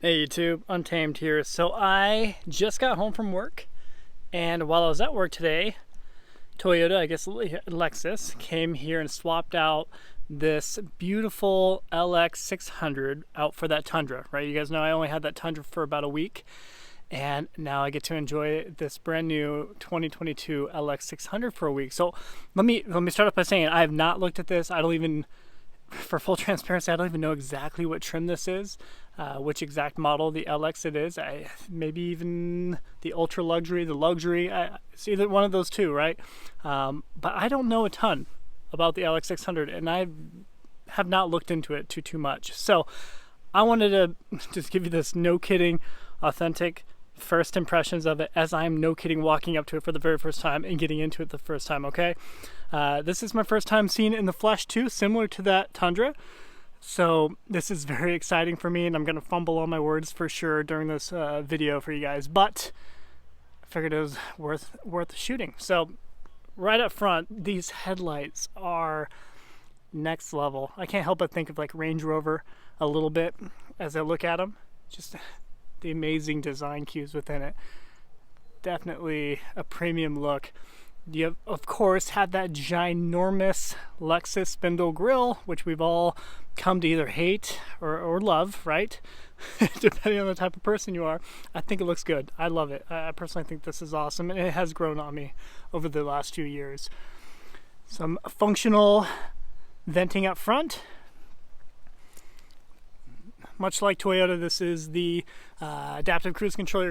Hey YouTube, Untamed here. So I just got home from work, and while I was at work today, Toyota, I guess Lexus, came here and swapped out this beautiful LX600 out for that Tundra, right? You guys know I only had that Tundra for about a week, and now I get to enjoy this brand new 2022 LX600 for a week. So let me start off by saying I have not looked at this. I don't even, for full transparency, I don't even know exactly what trim this is, which exact model the LX it is. Maybe even the ultra luxury, the luxury. It's either one of those two, right? But I don't know a ton about the LX600, and I have not looked into it too much. So I wanted to just give you this no kidding, authentic first impressions of it, as I'm no kidding walking up to it for the very first time and getting into it the first time. Okay, this is my first time seeing it in the flesh too, similar to that Tundra. So this is very exciting for me, and I'm gonna fumble on my words for sure during this video for you guys, but I figured it was worth shooting. So right up front, these headlights are next level. I can't help but think of like Range Rover a little bit as I look at them. Just the amazing design cues within it. Definitely a premium look. You of course have that ginormous Lexus spindle grille, which we've all come to either hate or love, right? Depending on the type of person you are. I think it looks good. I love it. I personally think this is awesome, and it has grown on me over the last few years. Some functional venting up front. Much like Toyota, this is the adaptive cruise control,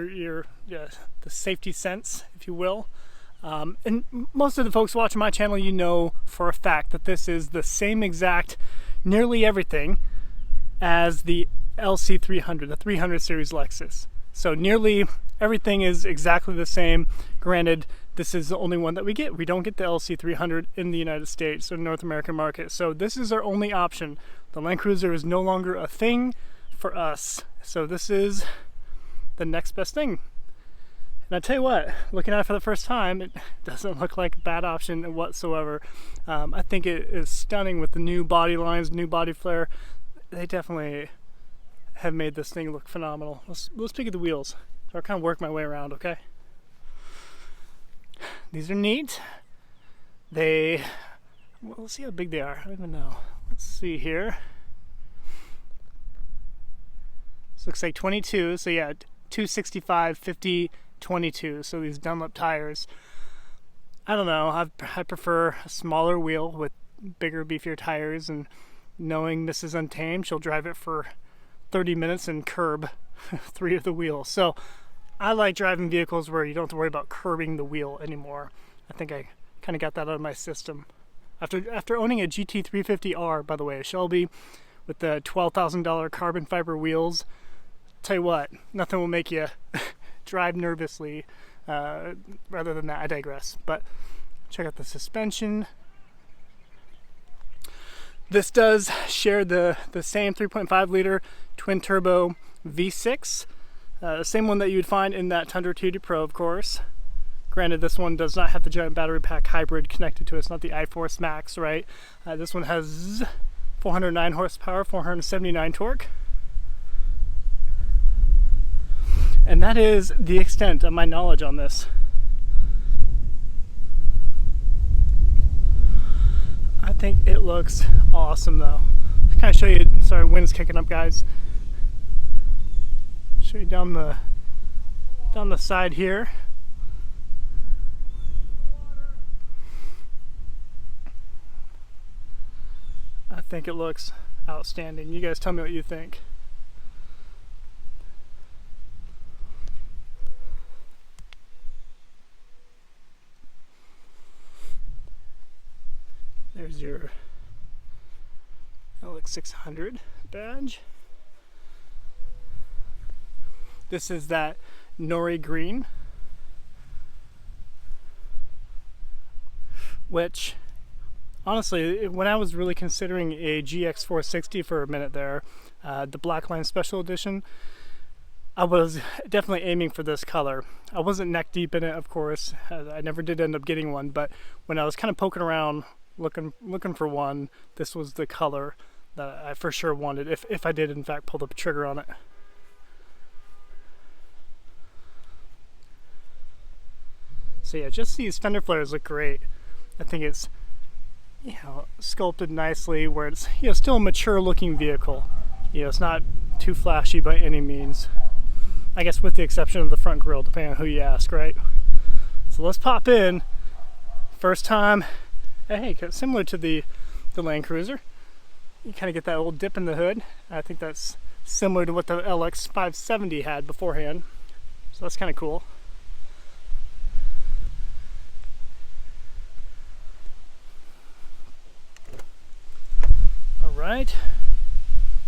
the safety sense, if you will. And most of the folks watching my channel, you know for a fact that this is the same exact, nearly everything, as the LC300, the 300 series Lexus. So nearly everything is exactly the same. Granted, this is the only one that we get. We don't get the LC300 in the United States or North American market. So this is our only option. The Land Cruiser is no longer a thing for us. So this is the next best thing. And I tell you what, looking at it for the first time, it doesn't look like a bad option whatsoever. I think it is stunning with the new body lines, new body flare. They definitely have made this thing look phenomenal. Let's pick at the wheels. So I'll kind of work my way around, okay? These are neat. Well, let's see how big they are. I don't even know. Let's see here. This looks like 22, so yeah, 265, 50, 22. So these Dunlop tires. I don't know. I prefer a smaller wheel with bigger, beefier tires, and knowing this is Untamed, she'll drive it for 30 minutes and curb 3 of the wheels. So I like driving vehicles where you don't have to worry about curbing the wheel anymore. I think I kind of got that out of my system. After owning a GT350R, by the way, a Shelby with the $12,000 carbon fiber wheels, tell you what, nothing will make you drive nervously. Rather than that, I digress. But check out the suspension. This does share the same 3.5 liter twin turbo V6, the same one that you would find in that Tundra TD Pro, of course. Granted, this one does not have the giant battery pack hybrid connected to it. It's not the iForce Max, right? This one has 409 horsepower, 479 torque. And that is the extent of my knowledge on this. I think it looks awesome though. I'll kind of show you, sorry, wind's kicking up, guys. Show you down the side here. I think it looks outstanding. You guys tell me what you think. There's your LX600 badge. This is that nori green, which honestly, when I was really considering a GX460 for a minute there, the Blackline Special Edition, I was definitely aiming for this color. I wasn't neck deep in it, of course. I never did end up getting one, but when I was kind of poking around looking for one, this was the color that I for sure wanted if I did in fact pull the trigger on it. So yeah, just these fender flares look great. I think it's, you know, sculpted nicely where it's, you know, still a mature looking vehicle. You know, it's not too flashy by any means. I guess with the exception of the front grille, depending on who you ask, right? So let's pop in. First time, hey, similar to the Land Cruiser. You kind of get that little dip in the hood. I think that's similar to what the LX570 had beforehand. So that's kind of cool. All right.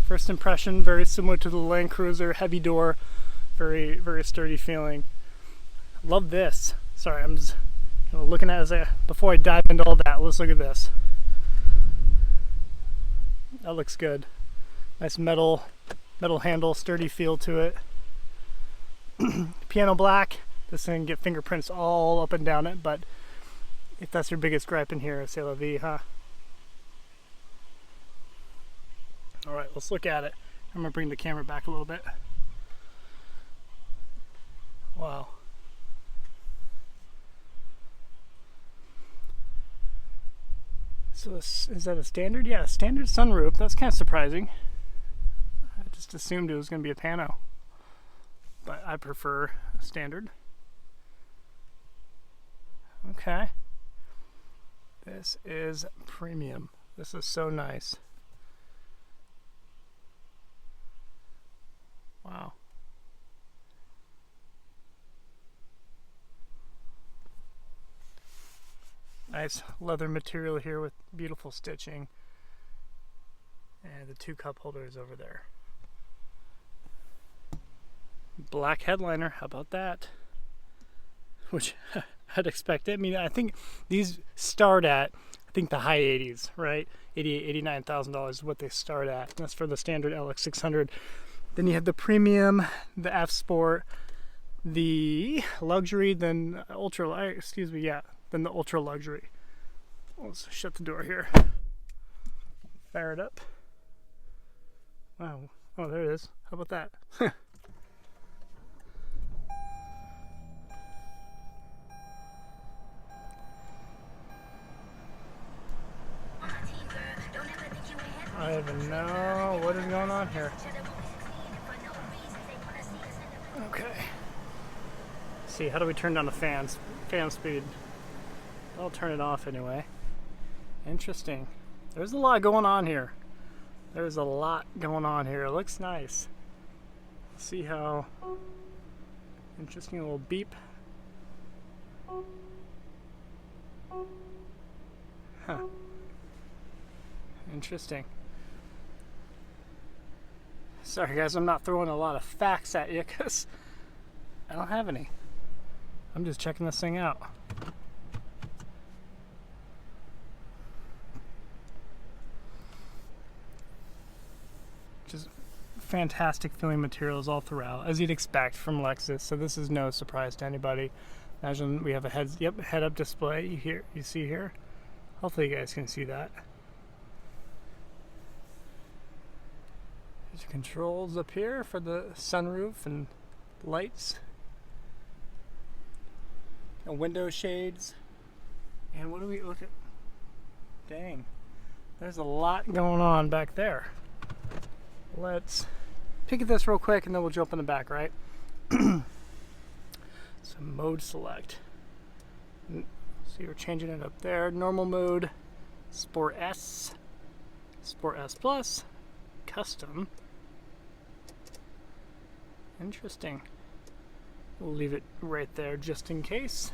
First impression, very similar to the Land Cruiser, heavy door, very, very sturdy feeling. Love this. Sorry, I'm just kind of looking at it before I dive into all that. Let's look at this. That looks good. Nice metal handle, sturdy feel to it. Piano black. This thing can get fingerprints all up and down it, but if that's your biggest gripe in here, c'est la vie, huh? All right, let's look at it. I'm gonna bring the camera back a little bit. Wow. So is that a standard? Yeah, standard sunroof. That's kind of surprising. I just assumed it was going to be a pano, but I prefer a standard. Okay. This is premium. This is so nice. Wow. Nice leather material here with beautiful stitching. And the 2 cup holders over there. Black headliner, how about that? Which I'd expect it. I mean, I think these start at, I think the high 80s, right? $88,000, $89,000 is what they start at. And that's for the standard LX600. Then you have the premium, the F Sport, the luxury, then ultra, excuse me, yeah. Than the ultra luxury. Let's shut the door here. Fire it up. Wow. Oh, there it is. How about that? I don't even know what is going on here. Okay. See, how do we turn down the fan speed? I'll turn it off anyway. Interesting. There's a lot going on here. There's a lot going on here. It looks nice. Let's see how interesting, little beep. Huh. Interesting. Sorry guys, I'm not throwing a lot of facts at you because I don't have any. I'm just checking this thing out. Just fantastic feeling materials all throughout, as you'd expect from Lexus. So this is no surprise to anybody. Imagine we have a head-up display. You see here. Hopefully you guys can see that. There's controls up here for the sunroof and lights. And window shades. And what do we look at? Dang. There's a lot going on back there. Let's pick at this real quick and then we'll jump in the back, right? So mode select. See, we're changing it up there. Normal mode, Sport S, Sport S Plus, Custom. Interesting. We'll leave it right there just in case.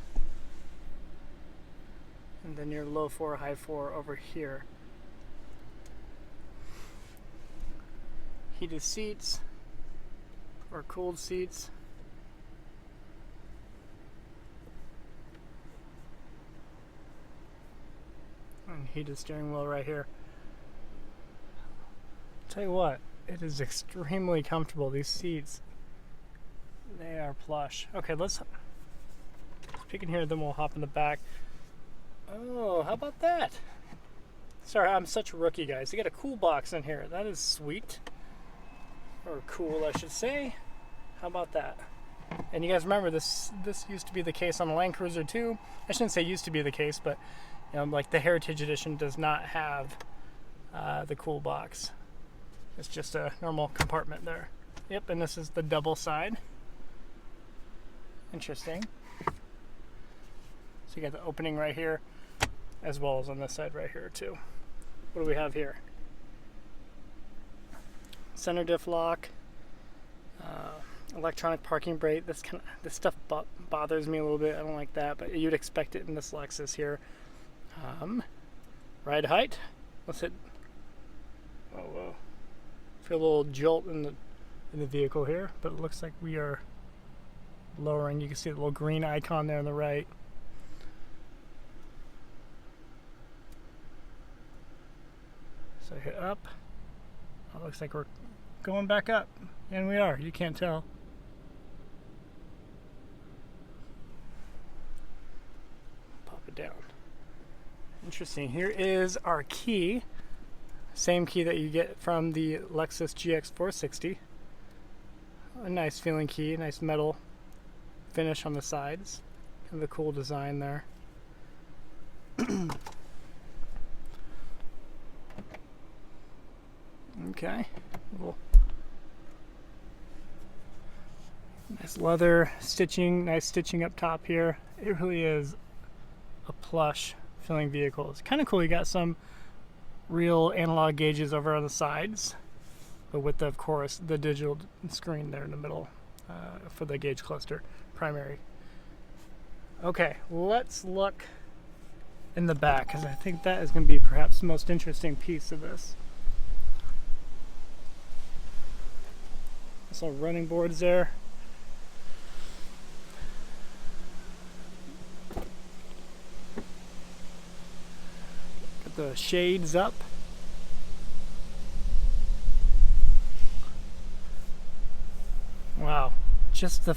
And then your low 4, high 4 over here. Heated seats or cooled seats. And heated steering wheel right here. Tell you what, it is extremely comfortable. These seats, they are plush. Okay, let's pick in here, then we'll hop in the back. Oh, how about that? Sorry, I'm such a rookie, guys. You got a cool box in here. That is sweet. Or cool, I should say. How about that? And you guys remember this used to be the case on the Land Cruiser too. I shouldn't say used to be the case, but you know, like the Heritage Edition does not have the cool box. It's just a normal compartment there. Yep, and this is the double side. Interesting. So you got the opening right here, as well as on this side right here too. What do we have here? Center diff lock, electronic parking brake. This stuff bothers me a little bit. I don't like that, but you'd expect it in this Lexus here. Ride height. Let's hit. Oh, whoa! Feel a little jolt in the vehicle here, but it looks like we are lowering. You can see the little green icon there on the right. So hit up. Oh, it looks like we're going back up, and we are. You can't tell. Pop it down. Interesting. Here is our key. Same key that you get from the Lexus GX460. A nice feeling key, nice metal finish on the sides. Kind of a cool design there. Okay. Nice leather stitching, nice stitching up top here. It really is a plush feeling vehicle. It's kind of cool. You got some real analog gauges over on the sides, but with, of course, the digital screen there in the middle for the gauge cluster primary. Okay, let's look in the back, because I think that is going to be perhaps the most interesting piece of this. Some running boards there. Got the shades up. Wow, just the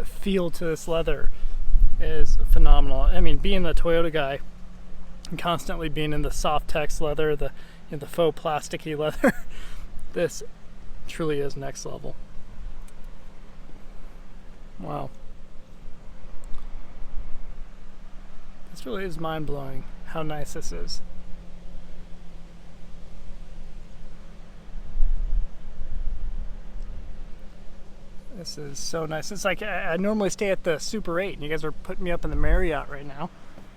feel to this leather is phenomenal. I mean, being a Toyota guy and constantly being in the soft text leather, the faux plasticky leather, this truly is next level. Wow. This really is mind-blowing how nice this is. This is so nice. It's like I normally stay at the Super 8 and you guys are putting me up in the Marriott right now.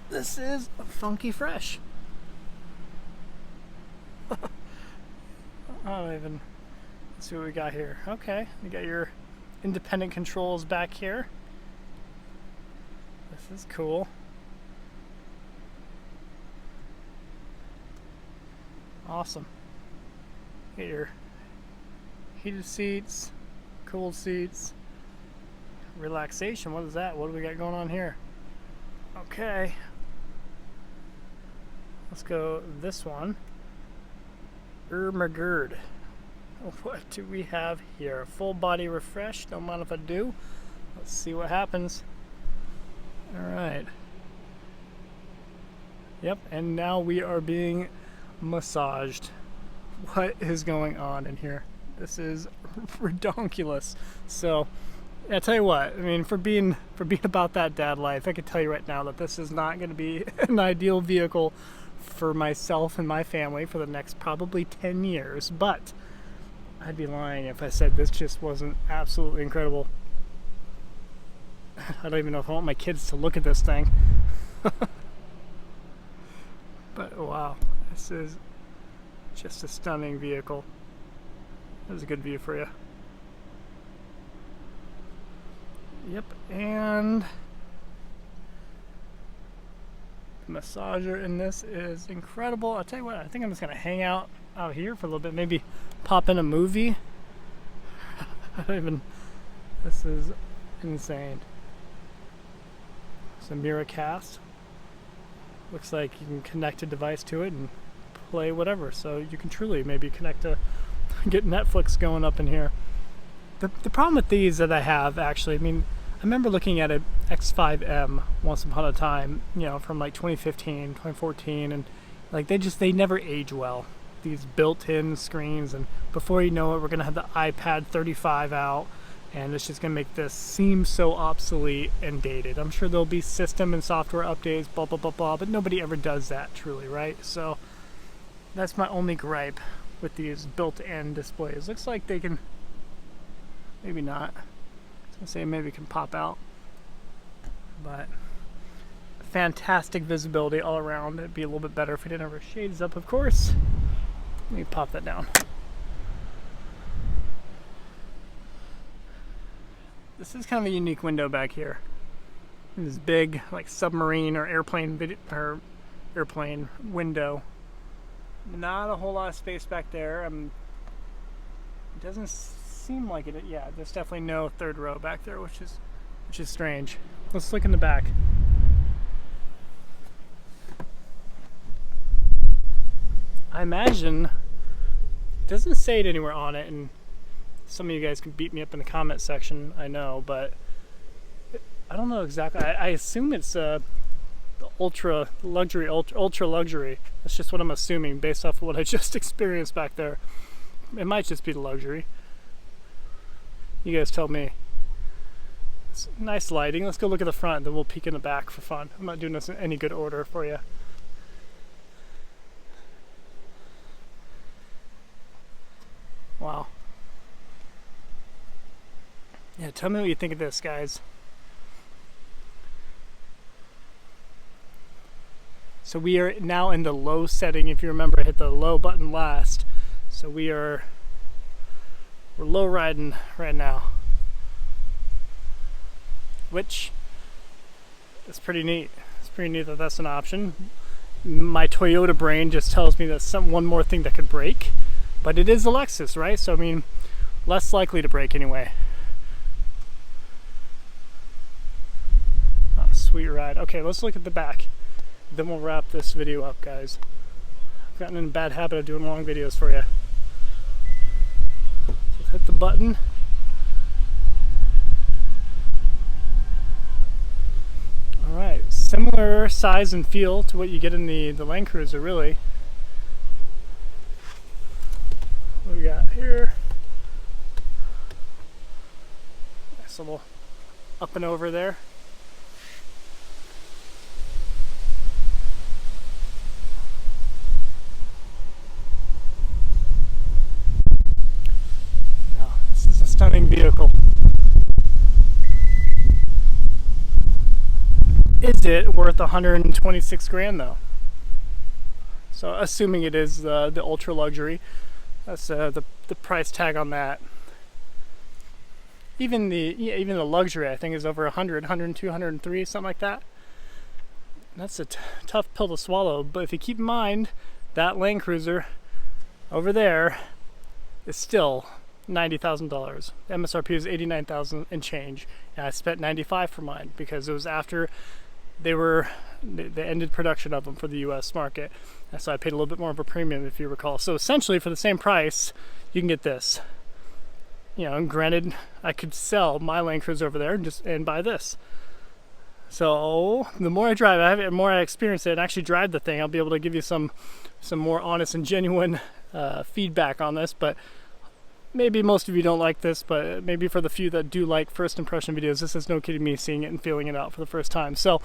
This is funky fresh. I don't even... Let's see what we got here. Okay, you got your independent controls back here. This is cool. Awesome. Get your heated seats, cooled seats, relaxation. What is that? What do we got going on here? Okay. Let's go this one. Magerd. What do we have here? Full body refresh. Don't mind if I do. Let's see what happens. Alright. Yep, and now we are being massaged. What is going on in here? This is redonkulous. So, I tell you what, I mean, for being about that dad life, I can tell you right now that this is not going to be an ideal vehicle for myself and my family for the next probably 10 years, but I'd be lying if I said this just wasn't absolutely incredible. I don't even know if I want my kids to look at this thing. But wow, this is just a stunning vehicle. There's a good view for you. Yep, and the massager in this is incredible. I'll tell you what, I think I'm just gonna hang out here for a little bit, maybe pop in a movie. I don't even, this is insane. It's a Miracast. Looks like you can connect a device to it and play whatever, so you can truly maybe connect to get Netflix going up in here. The problem with these that I have, actually, I mean, I remember looking at an X5M once upon a time, you know, from like 2015, 2014, and like they never age well. These built-in screens, and before you know it, we're gonna have the iPad 35 out, and it's just gonna make this seem so obsolete and dated. I'm sure there'll be system and software updates, blah blah blah blah, but nobody ever does that truly, right? So that's my only gripe with these built-in displays. Looks like they can, maybe not. I was gonna say maybe it can pop out, but fantastic visibility all around. It'd be a little bit better if we didn't have our shades up, of course. Let me pop that down. This is kind of a unique window back here. This big, like submarine or airplane window. Not a whole lot of space back there. It doesn't seem like it. Yeah, there's definitely no third row back there, which is strange. Let's look in the back. I imagine it doesn't say it anywhere on it, and some of you guys can beat me up in the comment section, I know, but I don't know exactly. I assume it's the ultra luxury. That's just what I'm assuming based off of what I just experienced back there. It might just be the luxury. You guys tell me. It's nice lighting. Let's go look at the front, then we'll peek in the back for fun. I'm not doing this in any good order for you. Wow. Yeah, tell me what you think of this, guys. So we are now in the low setting. If you remember, I hit the low button last. So we're low riding right now, which is pretty neat. It's pretty neat that that's an option. My Toyota brain just tells me that's one more thing that could break, but it is a Lexus, right? So I mean, less likely to break anyway. Oh, sweet ride. Okay, let's look at the back. Then we'll wrap this video up, guys. I've gotten in a bad habit of doing long videos for you. So let's hit the button. Alright, similar size and feel to what you get in the Land Cruiser, really. What do we got here? Nice little up and over there. Stunning vehicle. Is it worth 126 grand though? So assuming it is the ultra luxury, that's the price tag on that. Even the luxury I think is over 100, 102, 103, something like that. That's a tough pill to swallow. But if you keep in mind that Land Cruiser over there is still $90,000. MSRP is $89,000 and change, and I spent $95,000 for mine because it was after they ended production of them for the U.S. market, and so I paid a little bit more of a premium, if you recall. So essentially, for the same price, you can get this. You know, and granted, I could sell my Land Cruiser over there and buy this. So the more I drive, the more I experience it and actually drive the thing, I'll be able to give you some more honest and genuine feedback on this. But maybe most of you don't like this, but maybe for the few that do like first impression videos, this is no kidding me seeing it and feeling it out for the first time. So,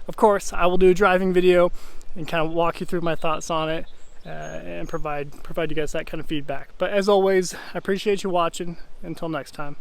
of course, I will do a driving video and kind of walk you through my thoughts on it and provide you guys that kind of feedback. But as always, I appreciate you watching. Until next time.